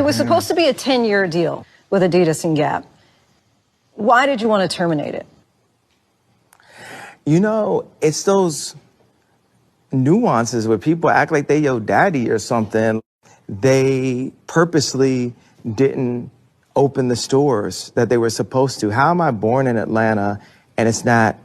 was supposed to be a 10-year deal with Adidas and Gap. Why did you want to terminate it? You know, it's those nuances where people act like they your daddy or something. They purposely didn't open the stores that they were supposed to. How am I born in Atlanta and it's not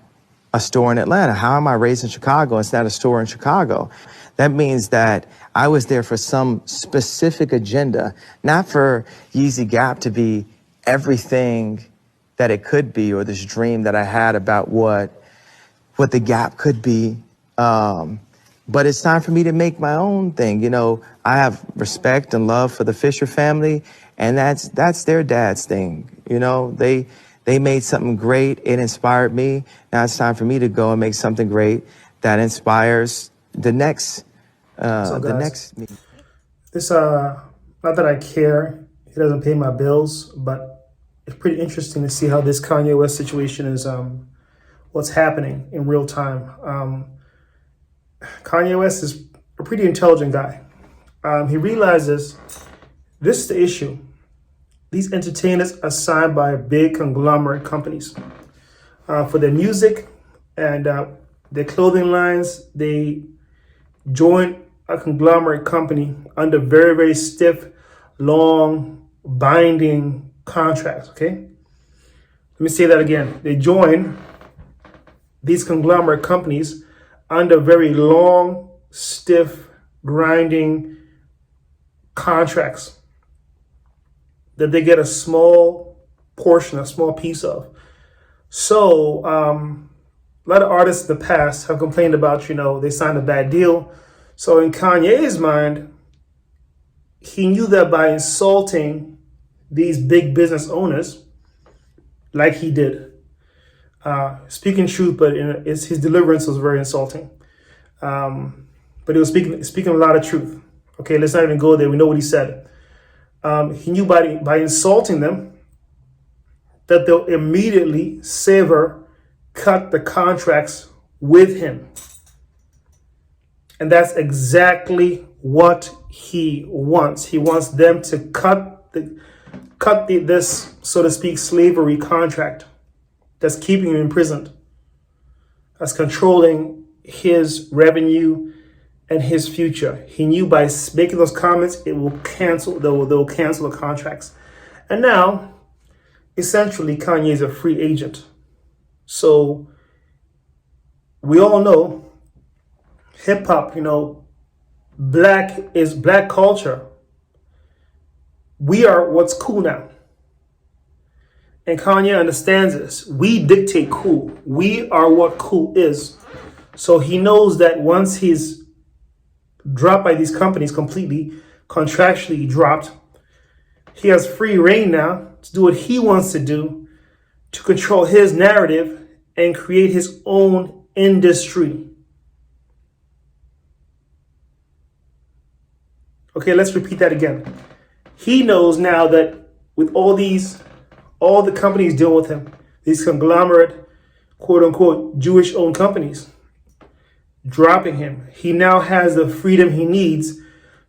a store in Atlanta? How am I raised in Chicago and it's not a store in Chicago? That means that I was there for some specific agenda, not for Yeezy Gap to be everything that it could be, or this dream that I had about what the Gap could be. But it's time for me to make my own thing. You know, I have respect and love for the Fisher family, and that's their dad's thing. You know, they made something great. It inspired me. Now it's time for me to go and make something great that inspires the next, me. This, not that I care. He doesn't pay my bills, but it's pretty interesting to see how this Kanye West situation is, what's happening in real time. Kanye West is a pretty intelligent guy. He realizes this is the issue. These entertainers are signed by big conglomerate companies for their music and their clothing lines. They join a conglomerate company under very, very stiff, long, binding contracts, okay? Let me say that again. They join these conglomerate companies under very long, stiff, grinding contracts that they get a small portion, a small piece of. So a lot of artists in the past have complained about, you know, they signed a bad deal. So in Kanye's mind, he knew that by insulting these big business owners, like he did, speaking truth, but his deliverance was very insulting. But he was speaking a lot of truth. Okay, let's not even go there. We know what he said. He knew by insulting them that they'll immediately cut the contracts with him. And that's exactly what he wants. He wants them to cut this, so to speak, slavery contract that's keeping him imprisoned, that's controlling his revenue and his future. He knew by making those comments, they will cancel the contracts. And now, essentially, Kanye is a free agent. So we all know hip hop, you know, black culture. We are what's cool now. And Kanye understands this. We dictate cool. We are what cool is. So he knows that once he's dropped by these companies, completely contractually dropped, he has free reign now to do what he wants to do, to control his narrative and create his own industry. Okay, let's repeat that again. He knows now that with all the companies dealing with him, these conglomerate, quote unquote, Jewish owned companies, dropping him, he now has the freedom he needs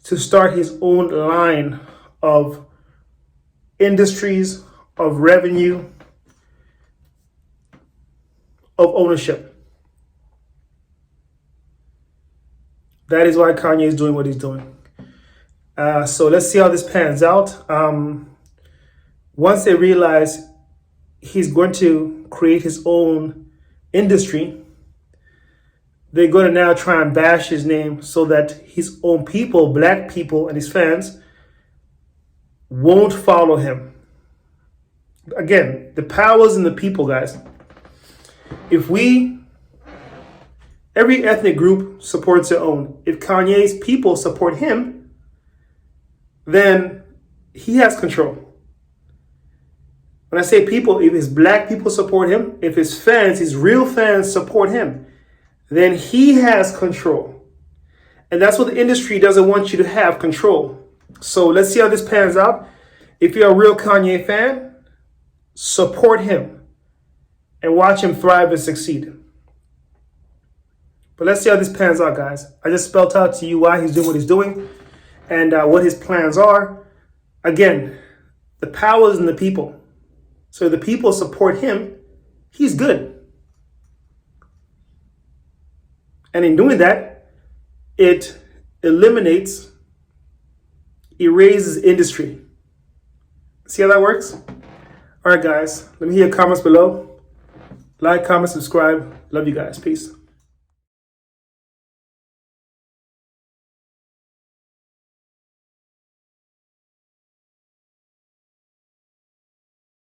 to start his own line of industries, of revenue, of ownership. That is why Kanye is doing what he's doing. So let's see how this pans out. Once they realize he's going to create his own industry, they're going to now try and bash his name so that his own people, black people and his fans, won't follow him. Again, the power's in the people, guys. Every ethnic group supports their own. If Kanye's people support him, then he has control. When I say people, if his black people support him, if his fans, his real fans support him, then he has control. And that's what the industry doesn't want you to have, control. So let's see how this pans out. If you're a real Kanye fan, support him and watch him thrive and succeed. But let's see how this pans out, guys. I just spelled out to you why he's doing what he's doing and what his plans are. Again, the power is in the people. So if the people support him, he's good. And in doing that, it erases industry. See how that works? All right, guys, let me hear your comments below. Like, comment, subscribe. Love you guys. Peace.